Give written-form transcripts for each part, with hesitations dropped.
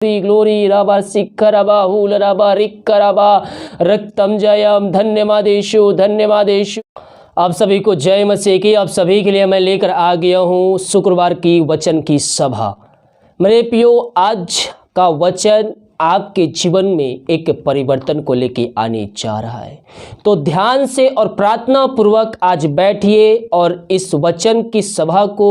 Glory रबा शिखरबा हुल रबा रिक्करबा रक्तम जयम धन्यवादेशु धन्यवादेशु। आप सभी को जय मसीह की। आप सभी के लिए मैं लेकर आ गया हूँ शुक्रवार की वचन की सभा। मेरे प्रियो, आज का वचन आपके जीवन में एक परिवर्तन को लेके आने जा रहा है। तो ध्यान से और प्रार्थना पूर्वक आज बैठिए और इस वचन की सभा को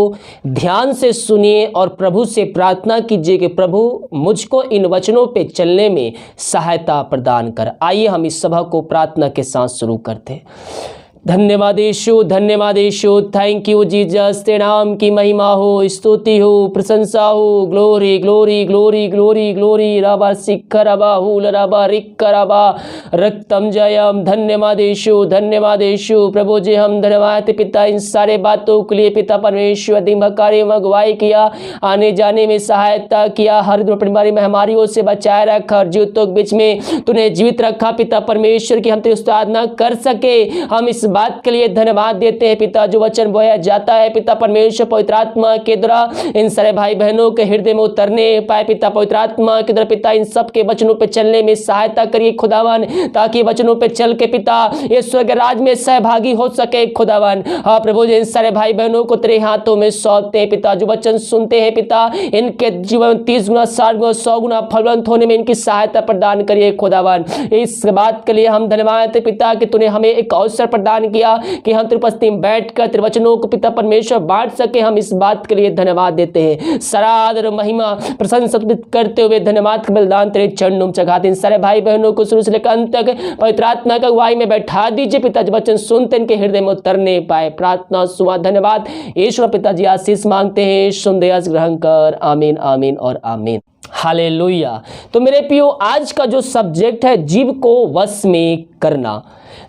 ध्यान से सुनिए और प्रभु से प्रार्थना कीजिए कि प्रभु मुझको इन वचनों पे चलने में सहायता प्रदान कर। आइए हम इस सभा को प्रार्थना के साथ शुरू करते हैं। धन्यवादेशु धन्यवादेशु। Thank you Jesus. तेरे नाम की महिमा हो, स्तुति हो, प्रशंसा हो। Glory glory glory glory glory रबा शिखरबा हुल रबा रिक्करबा रक्तम जयम धन्यवादेशु धन्यवादेशु। प्रभु जी हम धन्यवाद पिता इन सारे बातों के लिए। पिता परमेश्वर दिन कार्य में अगुवाई किया, आने जाने में सहायता किया, हर बीमारी महामारियों से बचाए रखा और जीवितों के बीच में तूने जीवित रखा पिता परमेश्वर की हम तेरी आराधना कर सके। हम इस बात के लिए धन्यवाद देते हैं पिता। जो वचन बोया जाता है पिता परमेश्वर पवित्र आत्मा के द्वारा इन सारे भाई बहनों के हृदय में उतरने पाए पिता। पवित्र आत्मा के द्वारा पिता इन सब के वचनों पे चलने में सहायता करिए खुदावन, ताकि वचनों पे चल के पिता ये स्वर्ग राज में सहभागी हो सके खुदावन। हाँ प्रभु जी इन सारे भाई बहनों को तेरे हाथों में सौंपते हैं पिता। जो वचन सुनते हैं पिता इनके जीवन 30 गुना 60 गुना 100 गुना फलवंत होने में इनकी सहायता प्रदान करिए खुदावन। इस बात के लिए हम धन्यवाद देते पिता कि तूने हमें एक अवसर प्रदान किया कि हम तेरे उपस्थिति में बैठकर तेरे वचनों को पिता परमेश्वर बांट सके। हम इस बात के लिए धन्यवाद देते हैं। सारा आदर महिमा प्रशंसा करते हुए धन्यवाद का बलिदान तेरे चरणों में चढ़ाते हैं। सारे भाई बहनों को शुरू से लेकर अंत तक पवित्र आत्मा का अगुवाई में बैठा दीजिए पिता। जो वचन सुनते इनके हृदय में उतरने पाए। प्रार्थना सुना धन्यवाद ईश्वर पिताजी आशीष मांगते हैं। सुन दया ग्रहण कर। आमीन आमीन और आमीन। हालेलुया। तो मेरे प्रियो, आज का जो सब्जेक्ट है जीव को वश में करना।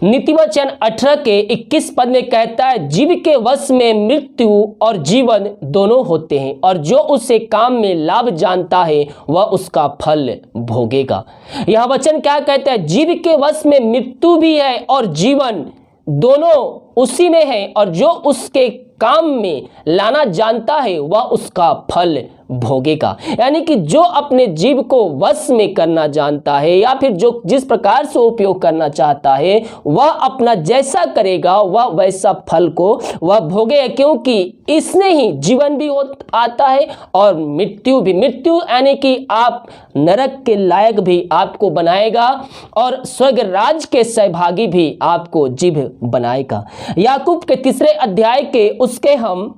नीतिवचन 18 के 21 पद में कहता है जीव के वश में मृत्यु और जीवन दोनों होते हैं, और जो उसे काम में लाभ जानता है वह उसका फल भोगेगा। यह वचन क्या कहता है? जीव के वश में मृत्यु भी है और जीवन दोनों उसी में है, और जो उसके काम में लाना जानता है वह उसका फल भोगेगा। यानी कि जो अपने जीव को वश में करना जानता है या फिर जो जिस प्रकार से उपयोग करना चाहता है वह अपना जैसा करेगा वह वैसा फल को वह भोगेगा, क्योंकि इसने ही जीवन भी आता है और मृत्यु भी। मृत्यु यानी कि आप नरक के लायक भी आपको बनाएगा और स्वर्ग राज के सहभागी भी आपको जीव बनाएगा। याकूब के 3 अध्याय के उसके हम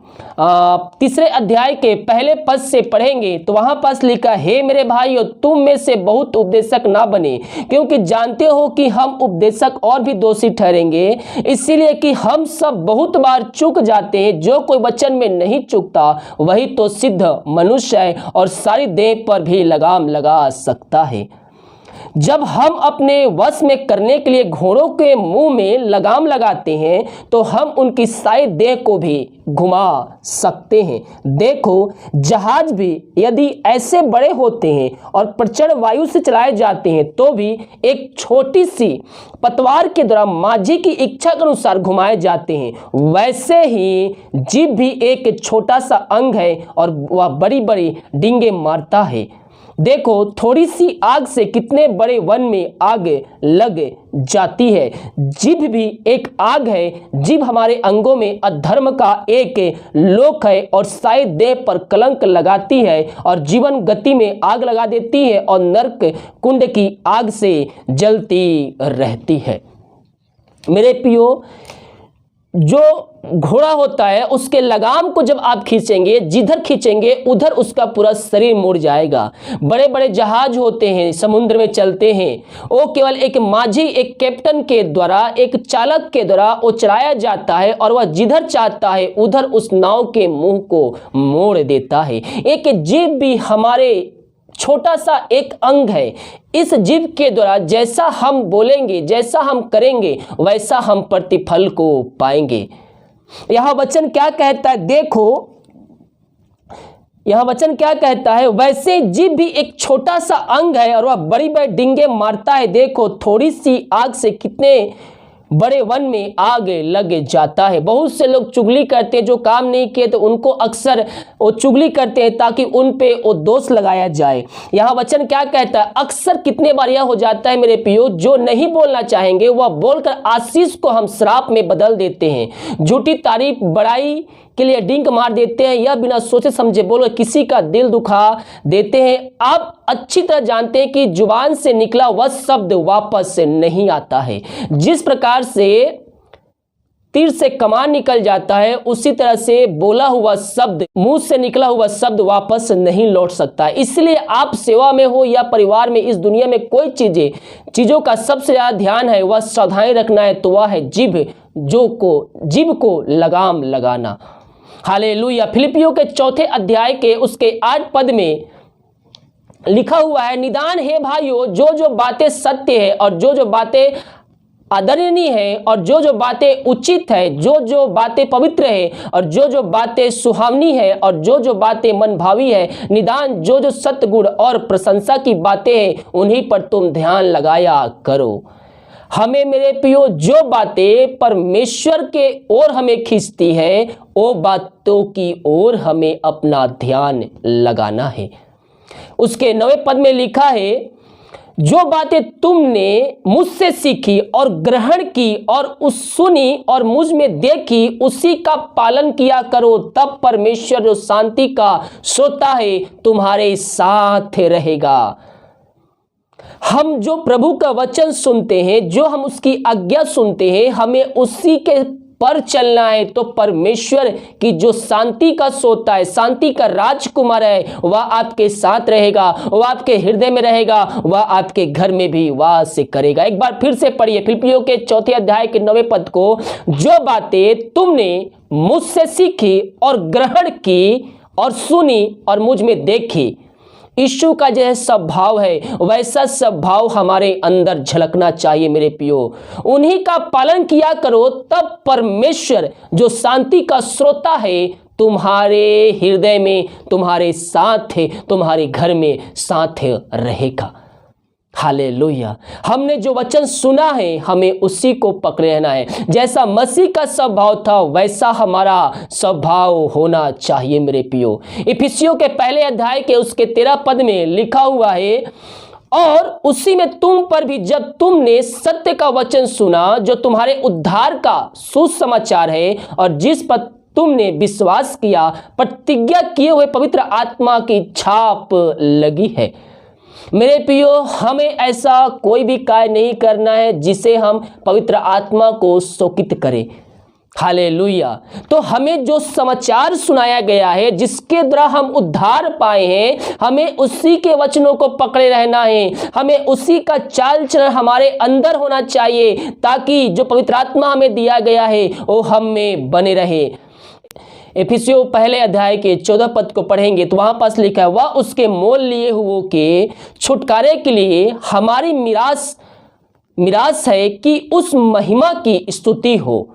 3 अध्याय के पहले पद से पढ़ेंगे तो वहां पास लिखा, हे मेरे भाइयों तुम में से बहुत उपदेशक ना बने, क्योंकि जानते हो कि हम उपदेशक और भी दोषी ठहरेंगे, इसीलिए कि हम सब बहुत बार चूक जाते हैं। जो कोई वचन में नहीं चूकता वही तो सिद्ध मनुष्य है और सारी देह पर भी लगाम लगा सकता है। जब हम अपने वश में करने के लिए घोड़ों के मुंह में लगाम लगाते हैं तो हम उनकी सारी देह को भी घुमा सकते हैं। देखो जहाज भी यदि ऐसे बड़े होते हैं और प्रचंड वायु से चलाए जाते हैं तो भी एक छोटी सी पतवार के द्वारा माझी की इच्छा के अनुसार घुमाए जाते हैं। वैसे ही जीभ भी एक छोटा सा अंग है और वह बड़ी बड़ी डींगे मारता है। देखो थोड़ी सी आग से कितने बड़े वन में आग लग जाती है। जीभ भी एक आग है। जीभ हमारे अंगों में अधर्म का एक लोक है और सारी देह पर कलंक लगाती है और जीवन गति में आग लगा देती है और नरक कुंड की आग से जलती रहती है। मेरे प्रियो, जो घोड़ा होता है उसके लगाम को जब आप खींचेंगे, जिधर खींचेंगे उधर उसका पूरा शरीर मुड़ जाएगा। बड़े बड़े जहाज होते हैं, समुद्र में चलते हैं, वो केवल एक माझी, एक कैप्टन के द्वारा, एक चालक के द्वारा वो चलाया जाता है और वह जिधर चाहता है उधर उस नाव के मुंह को मोड़ देता है। एक जीभ भी हमारे छोटा सा एक अंग है। इस जीभ के द्वारा जैसा हम बोलेंगे, जैसा हम करेंगे वैसा हम प्रतिफल को पाएंगे। यह वचन क्या कहता है? देखो यह वचन क्या कहता है? वैसे जीभ भी एक छोटा सा अंग है और वह बड़ी बड़ी डींगे मारता है। देखो थोड़ी सी आग से कितने बड़े वन में आग लग जाता है। बहुत से लोग चुगली करते हैं, जो काम नहीं किए तो उनको अक्सर वो चुगली करते हैं ताकि उन पे वो दोष लगाया जाए। यहाँ वचन क्या कहता है, अक्सर कितने बार यह हो जाता है मेरे प्रियो, जो नहीं बोलना चाहेंगे वह बोलकर आशीष को हम श्राप में बदल देते हैं। झूठी तारीफ बड़ाई के लिए डिंक मार देते हैं, या बिना सोचे समझे बोलकर किसी का दिल दुखा देते हैं। आप अच्छी तरह जानते हैं कि जुबान से निकला वह शब्द वापस से नहीं आता है। जिस प्रकार से तीर से कमान निकल जाता है, उसी तरह से बोला हुआ शब्द, मुंह से निकला हुआ शब्द वापस नहीं लौट सकता। इसलिए आप सेवा में हो या परिवार में, इस दुनिया में कोई चीजों का सबसे ज्यादा ध्यान है वह सावधानी रखना है, तो वह है जीभ को लगाम लगाना। हालेलुया। फिलिपियों के 4 अध्याय के उसके 8 पद में लिखा हुआ है, निदान है भाइयों, जो बातें सत्य है और जो बातें आदरणीय है और जो बातें उचित है, जो बातें पवित्र है और जो बातें सुहावनी है और जो बातें मनभावी है, निदान जो सत्य गुण और प्रशंसा की बातें हैं, उन्हीं पर तुम ध्यान लगाया करो। हमें मेरे प्रियो जो बातें परमेश्वर के ओर हमें खींचती है, वो बातों की ओर हमें अपना ध्यान लगाना है। उसके 9वें पद में लिखा है, जो बातें तुमने मुझसे सीखी और ग्रहण की और उस सुनी और मुझ में देखी, उसी का पालन किया करो, तब परमेश्वर जो शांति का श्रोता है तुम्हारे साथ रहेगा। हम जो प्रभु का वचन सुनते हैं, जो हम उसकी आज्ञा सुनते हैं, हमें उसी के पर चलना है, तो परमेश्वर की जो शांति का सोता है, शांति का राजकुमार है, वह आपके साथ रहेगा, वह आपके हृदय में रहेगा, वह आपके घर में भी वास करेगा। एक बार फिर से पढ़िए फिलिपियों के 4 अध्याय के 9वें पद को, जो बातें तुमने मुझसे सीखी और ग्रहण की और सुनी और मुझ में देखी। यीशु का जो स्वभाव है वैसा स्वभाव हमारे अंदर झलकना चाहिए मेरे प्रियो। उन्हीं का पालन किया करो, तब परमेश्वर जो शांति का श्रोता है तुम्हारे हृदय में, तुम्हारे साथ है, तुम्हारे घर में साथ रहेगा। हालेलुया। हमने जो वचन सुना है हमें उसी को पकड़े रहना है। जैसा मसीह का स्वभाव था वैसा हमारा स्वभाव होना चाहिए मेरे प्रियो। इफिसियों के 1 अध्याय के उसके 13 पद में लिखा हुआ है, और उसी में तुम पर भी जब तुमने सत्य का वचन सुना, जो तुम्हारे उद्धार का सुसमाचार है, और जिस पर तुमने विश्वास किया, प्रतिज्ञा किए हुए पवित्र आत्मा की छाप लगी है। मेरे प्रियो, हमें ऐसा कोई भी कार्य नहीं करना है जिसे हम पवित्र आत्मा को शोकित करें। हालेलुया। तो हमें जो समाचार सुनाया गया है, जिसके द्वारा हम उद्धार पाए हैं, हमें उसी के वचनों को पकड़े रहना है। हमें उसी का चाल चलन हमारे अंदर होना चाहिए, ताकि जो पवित्र आत्मा हमें दिया गया है वो हम में बने रहे। इफिसियों 1 अध्याय के 14 पद को पढ़ेंगे तो वहां पास लिखा है, वह उसके मोल लिए हुओं के छुटकारे के लिए हमारी मिरास है कि उस महिमा की स्तुति हो।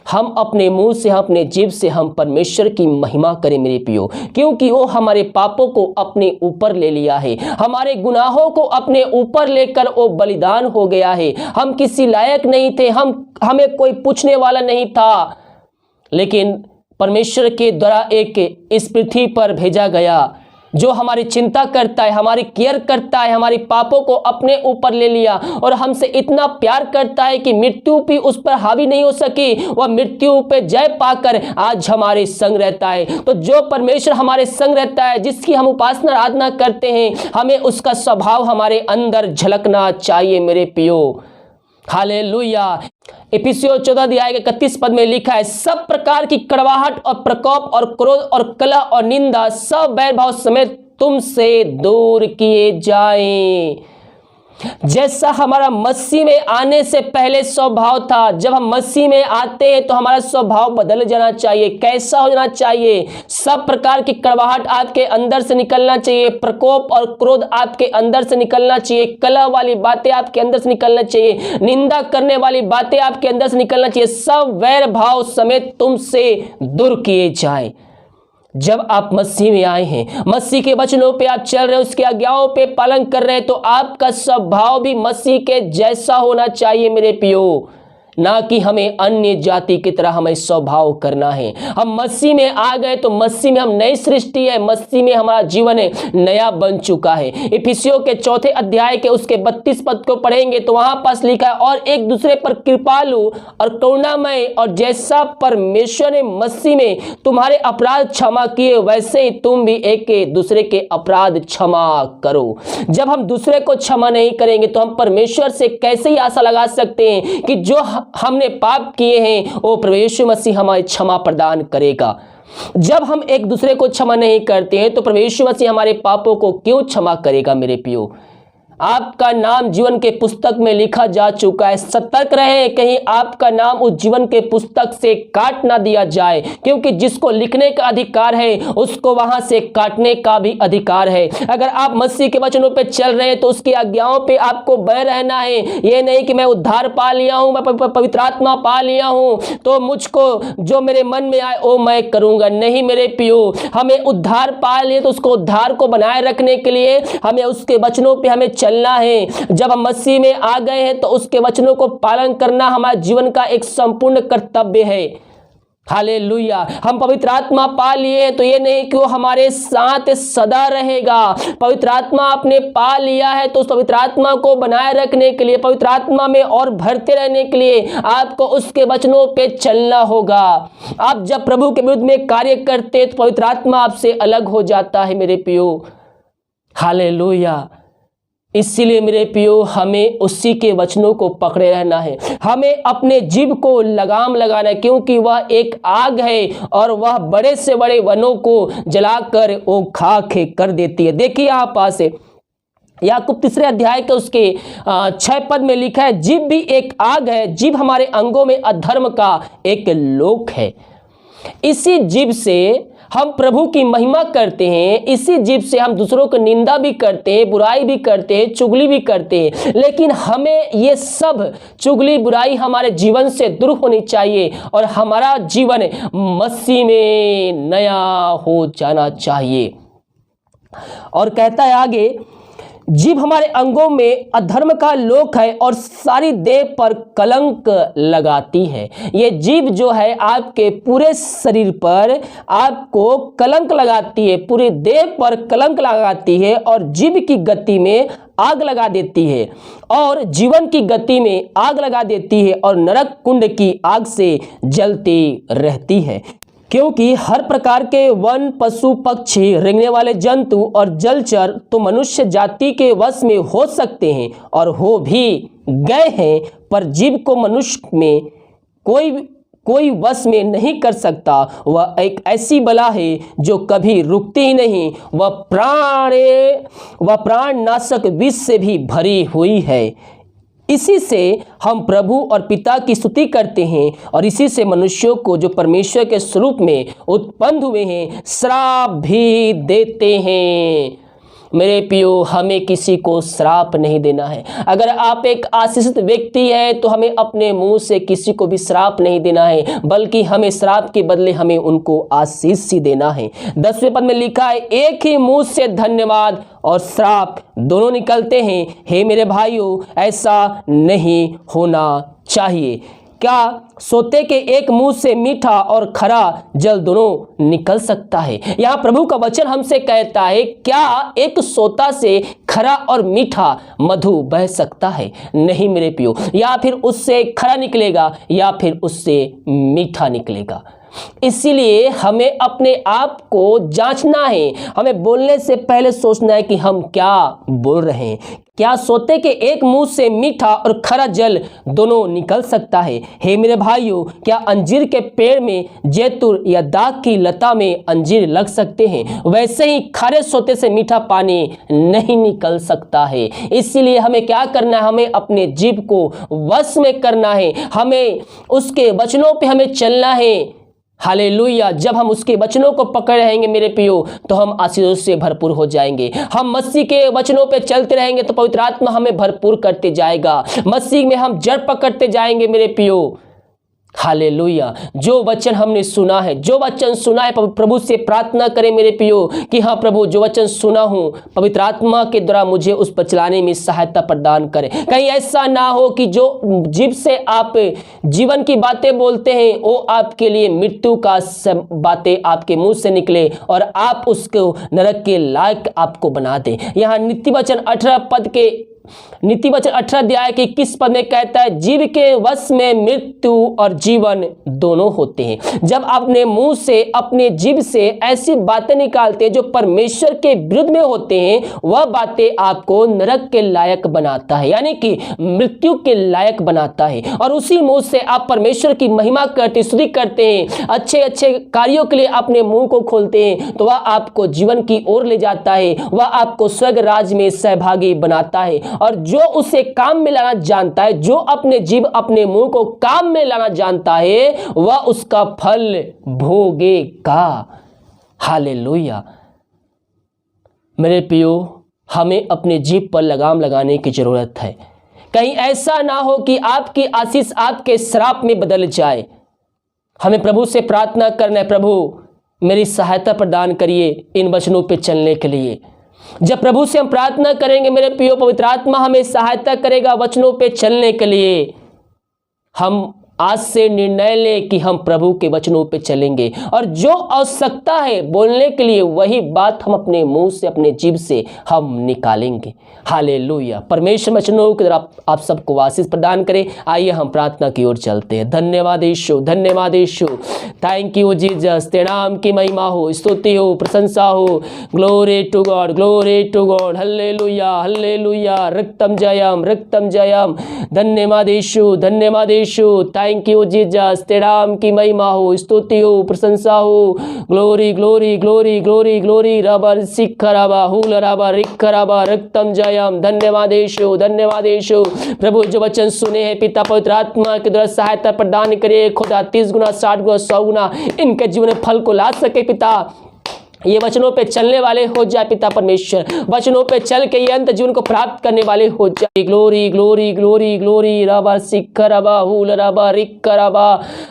हम अपने मुंह से, अपने जीभ से हम परमेश्वर की महिमा करें मेरे प्रियो, क्योंकि वो हमारे पापों को अपने ऊपर ले लिया है, हमारे गुनाहों को अपने ऊपर लेकर वो बलिदान हो गया है। हम किसी लायक नहीं थे, हमें कोई पूछने वाला नहीं था, लेकिन परमेश्वर के द्वारा एक इस पृथ्वी पर भेजा गया जो हमारी चिंता करता है, हमारी केयर करता है, हमारी पापों को अपने ऊपर ले लिया और हमसे इतना प्यार करता है कि मृत्यु भी उस पर हावी नहीं हो सकी। वह मृत्यु पे जय पाकर आज हमारे संग रहता है। तो जो परमेश्वर हमारे संग रहता है, जिसकी हम उपासना आराधना करते हैं, हमें उसका स्वभाव हमारे अंदर झलकना चाहिए मेरे प्रियो। हालेलुया। इफिसियों 14 अध्याय के 31 पद में लिखा है, सब प्रकार की कड़वाहट और प्रकोप और क्रोध और कलह और निंदा सब बैर भाव समेत तुमसे दूर किए जाएं। जैसा हमारा मसीह में आने से पहले स्वभाव था, जब हम मसीह में आते हैं तो हमारा स्वभाव बदल जाना चाहिए। कैसा हो जाना चाहिए? सब प्रकार की कड़वाहट आपके अंदर से निकलना चाहिए, प्रकोप और क्रोध आपके अंदर से निकलना चाहिए, कलह वाली बातें आपके अंदर से निकलना चाहिए, निंदा करने वाली बातें आपके अंदर से निकलना चाहिए। सब वैर भाव समेत तुमसे दूर किए जाए। जब आप मसीह में आए हैं, मसीह के वचनों पे आप चल रहे हैं, उसके आज्ञाओं पे पालन कर रहे हैं, तो आपका स्वभाव भी मसीह के जैसा होना चाहिए मेरे प्रियो। ना कि हमें अन्य जाति की तरह हमें स्वभाव करना है। हम मसीह में आ गए तो मसीह में हम नई सृष्टि है, मसीह में हमारा जीवन नया बन चुका है। इफिसियों के 4 अध्याय के उसके 32 पद को पढ़ेंगे तो वहां पास लिखा है, और एक दूसरे पर कृपालु और करुणामय, और जैसा परमेश्वर ने मसीह में तुम्हारे अपराध क्षमा किए वैसे ही तुम भी एक दूसरे के अपराध क्षमा करो। जब हम दूसरे को क्षमा नहीं करेंगे तो हम परमेश्वर से कैसे ही आशा लगा सकते हैं कि जो हमने पाप किए हैं वो प्रभु यीशु मसीह हमें क्षमा प्रदान करेगा। जब हम एक दूसरे को क्षमा नहीं करते हैं तो प्रभु यीशु मसीह हमारे पापों को क्यों क्षमा करेगा। मेरे प्रियो, आपका नाम जीवन के पुस्तक में लिखा जा चुका है। सतर्क रहे कहीं आपका नाम उस जीवन के पुस्तक से काट ना दिया जाए, क्योंकि जिसको लिखने का अधिकार है उसको वहां से काटने का भी अधिकार है। अगर आप मसीह के वचनों पे चल रहे हैं तो उसकी आज्ञाओं पे आपको बने रहना है। ये नहीं कि मैं उद्धार पा लिया हूं, मैं पवित्र आत्मा पा लिया हूं तो मुझको जो मेरे मन में आए वो मैं करूंगा। नहीं मेरे प्रियो, हमें उद्धार पा लिए तो उसको उद्धार को बनाए रखने के लिए हमें उसके वचनों पे हमें चलना है। जब हम मसीह में आ गए हैं तो उसके वचनों को पालन करना हमारे जीवन का एक संपूर्ण कर्तव्य है। हालेलुया। हम पवित्र आत्मा पा लिए हैं तो ये नहीं कि वो हमारे साथ सदा रहेगा। पवित्र आत्मा आपने पा लिया है तो उस पवित्र आत्मा को बनाए रखने के लिए, पवित्र आत्मा में और भरते रहने के लिए आपको उसके वचनों पे चलना होगा। आप जब प्रभु के विरुद्ध में कार्य करते तो पवित्र आत्मा आपसे अलग हो जाता है मेरे प्रियो। हालेलुया। इसीलिए मेरे प्रियो, हमें उसी के वचनों को पकड़े रहना है। हमें अपने जीभ को लगाम लगाना है, क्योंकि वह एक आग है और वह बड़े से बड़े वनों को जलाकर वो खाक कर देती है। देखिए यहाँ पास याकूब 3 अध्याय के उसके 6 पद में लिखा है, जीभ भी एक आग है, जीभ हमारे अंगों में अधर्म का एक लोक है। इसी जीभ से हम प्रभु की महिमा करते हैं, इसी जीभ से हम दूसरों को निंदा भी करते हैं, बुराई भी करते हैं, चुगली भी करते हैं। लेकिन हमें ये सब चुगली बुराई हमारे जीवन से दूर होनी चाहिए और हमारा जीवन मसीह में नया हो जाना चाहिए। और कहता है आगे, जीभ हमारे अंगों में अधर्म का लोक है और सारी देह पर कलंक लगाती है। ये जीभ जो है आपके पूरे शरीर पर आपको कलंक लगाती है, पूरी देह पर कलंक लगाती है और जीभ की गति में आग लगा देती है और जीवन की गति में आग लगा देती है और नरक कुंड की आग से जलती रहती है। क्योंकि हर प्रकार के वन, पशु, पक्षी, रेंगने वाले जंतु और जलचर तो मनुष्य जाति के वश में हो सकते हैं और हो भी गए हैं, पर जीव को मनुष्य में कोई वश में नहीं कर सकता। वह एक ऐसी बला है जो कभी रुकती ही नहीं। वह प्राण नाशक विष से भी भरी हुई है। इसी से हम प्रभु और पिता की स्तुति करते हैं और इसी से मनुष्यों को जो परमेश्वर के स्वरूप में उत्पन्न हुए हैं श्राप भी देते हैं। मेरे प्रियो, हमें किसी को श्राप नहीं देना है। अगर आप एक आशीषित व्यक्ति हैं तो हमें अपने मुंह से किसी को भी श्राप नहीं देना है, बल्कि हमें श्राप के बदले हमें उनको आशीष ही देना है। 10वें पद में लिखा है, एक ही मुंह से धन्यवाद और श्राप दोनों निकलते हैं। हे मेरे भाइयों, ऐसा नहीं होना चाहिए। क्या सोते के एक मुंह से मीठा और खरा जल दोनों निकल सकता है? यहाँ प्रभु का वचन हमसे कहता है, क्या एक सोता से खरा और मीठा मधु बह सकता है? नहीं मेरे प्रियो, या फिर उससे खरा निकलेगा या फिर उससे मीठा निकलेगा। इसीलिए हमें अपने आप को जांचना है। हमें बोलने से पहले सोचना है कि हम क्या बोल रहे हैं। क्या सोते के एक मुंह से मीठा और खरा जल दोनों निकल सकता है? हे मेरे भाइयों, क्या अंजीर के पेड़ में जैतून या दाख की लता में अंजीर लग सकते हैं? वैसे ही खारे सोते से मीठा पानी नहीं निकल सकता है। इसीलिए हमें क्या करना है? हमें अपने जीभ को वश में करना है। हमें उसके वचनों पे हमें चलना है। हालेलुया। जब हम उसके वचनों को पकड़ रहेंगे मेरे प्रियो, तो हम आशीषों से भरपूर हो जाएंगे। हम मसीह के वचनों पे चलते रहेंगे तो पवित्र आत्मा हमें भरपूर करते जाएगा। मसीह में हम जड़ पकड़ते जाएंगे मेरे प्रियो। हालेलुया। जो वचन हमने सुना है, जो वचन सुना है, प्रभु से प्रार्थना करें मेरे प्रियो कि हाँ प्रभु, जो वचन सुना हूँ पवित्र आत्मा के द्वारा मुझे उस पर चलाने में सहायता प्रदान करें। कहीं ऐसा ना हो कि जो जीभ से आप जीवन की बातें बोलते हैं वो आपके लिए मृत्यु का बातें आपके मुंह से निकले और आप उसको नरक के लायक आपको बना दें। यहाँ नीति वचन 18 अध्याय के 21 पद में कहता है, जीव के वश में मृत्यु और जीवन दोनों होते हैं। जब अपने मुंह से, अपने जीभ से ऐसी बातें निकालते हैं जो परमेश्वर के विरुद्ध में होते हैं, वह बातें आपको नरक के लायक बनाता है, यानी कि मृत्यु के लायक बनाता है। और उसी मुंह से आप परमेश्वर की महिमा करते, स्तुति करते हैं, अच्छे अच्छे कार्यों के लिए अपने मुंह को खोलते हैं, तो वह आपको जीवन की ओर ले जाता है, वह आपको स्वर्ग राज में सहभागी बनाता है। और जो उसे काम में लाना जानता है, जो अपने जीभ, अपने मुंह को काम में लाना जानता है, वह उसका फल भोगेगा। हालेलुया। मेरे प्रियो, हमें अपने जीभ पर लगाम लगाने की जरूरत है। कहीं ऐसा ना हो कि आपकी आशीष आपके श्राप में बदल जाए। हमें प्रभु से प्रार्थना करना है, प्रभु मेरी सहायता प्रदान करिए इन वचनों पे चलने के लिए। जब प्रभु से हम प्रार्थना करेंगे मेरे प्रियो, पवित्र आत्मा हमें सहायता करेगा वचनों पे चलने के लिए। हम आज से निर्णय लें कि हम प्रभु के वचनों पे चलेंगे और जो आवश्यकता है बोलने के लिए वही बात हम अपने मुंह से, अपने जीभ से हम निकालेंगे। हालेलुया। परमेश्वर वचनों के द्वारा आप सबको आशीष प्रदान करें। आइए हम प्रार्थना की ओर चलते हैं। धन्यवाद यीशु, धन्यवाद यीशु। Thank you Jesus. तेरे नाम की महिमा हो, स्तुति हो, प्रशंसा हो। Glory to God, glory to God. Hallelujah, hallelujah. रक्तम जयम, रक्तम जयम। धन्यवाद यीशु, धन्यवाद यीशु। Thank you Jesus. तेरे नाम की महिमा हो, स्तुति हो, प्रशंसा हो। Glory, glory, glory, glory, glory. रबर सिखरबा हुल रबा रिखरबा रक्तम जयम। धन्यवाद यीशु, धन्यवाद यीशु। प्रभु जो वचन सुने हैं पिता, पवित्र आत्मा के द्वारा सहायता प्रदान करिए। खुदा 30 गुना, 60 गुना, 100 गुना इनके जीवन में फल को ला सके पिता। ये वचनों पे चलने वाले हो जाए पिता परमेश्वर, वचनों पे चल के ये अंत जीवन को प्राप्त करने वाले हो जाए। Glory, glory, glory, glory. रबा सिखरबा हुल रबा रिखरबा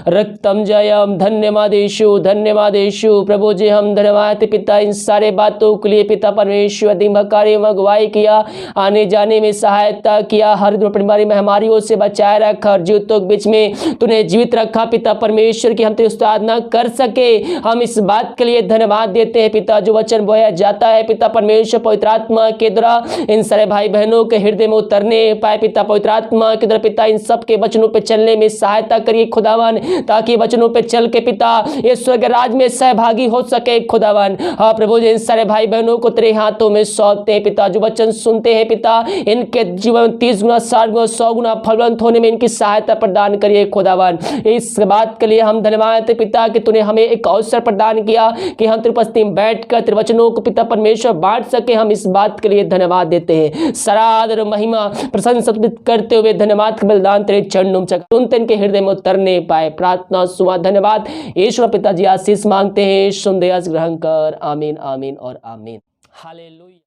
रक्तम जयम। धन्यवाद यीशु, धन्यवाद यीशु। प्रभु जी हम धन्यवाद पिता इन सारे बातों के लिए पिता परमेश्वर। दिमकारी में अगुवाई किया, आने जाने में सहायता किया, हर बीमारी महामारियों से बचाए रखा और जीवितों के बीच में तूने जीवित रखा पिता परमेश्वर की हम तेरी आराधना कर सके। हम इस बात के लिए धन्यवाद देते हैं पिता। जो वचन बोया जाता है पिता परमेश्वर पवित्र आत्मा के द्वारा इन सारे भाई बहनों के हृदय में उतरने पाए पिता पवित्र आत्मा के द्वारा पिता इन सब के वचनों पे चलने में सहायता करिए खुदावन, ताकि वचनों पे चल के पिता ये स्वर्ग राज में सहभागी हो सके खुदावन। हाँ प्रभु जी इन सारे भाई बहनों को तेरे हाथों में सौंपते हैं पिता। जो वचन सुनते हैं पिता इनके जीवन 30 गुना, 60 गुना, 100 गुना फलवंत होने में इनकी सहायता प्रदान करिए खुदावन। इस बात के लिए हम धन्यवाद देते पिता कि तूने हमें एक अवसर प्रदान किया कि हम तेरे उपस्थिति में बैठकर तेरे वचनों को पिता परमेश्वर बांट सके। हम इस बात के लिए धन्यवाद देते हैं। सरादर महिमा प्रशंसा करते हुए धन्यवाद के बलिदान तेरे चरणों में सुनते इनके हृदय में उतरने पाए। प्रार्थना सुना धन्यवाद ईश्वर पिताजी आशीष मांगते हैं, सुन दया ग्रहण कर। आमीन, आमीन और आमीन। हालेलुया।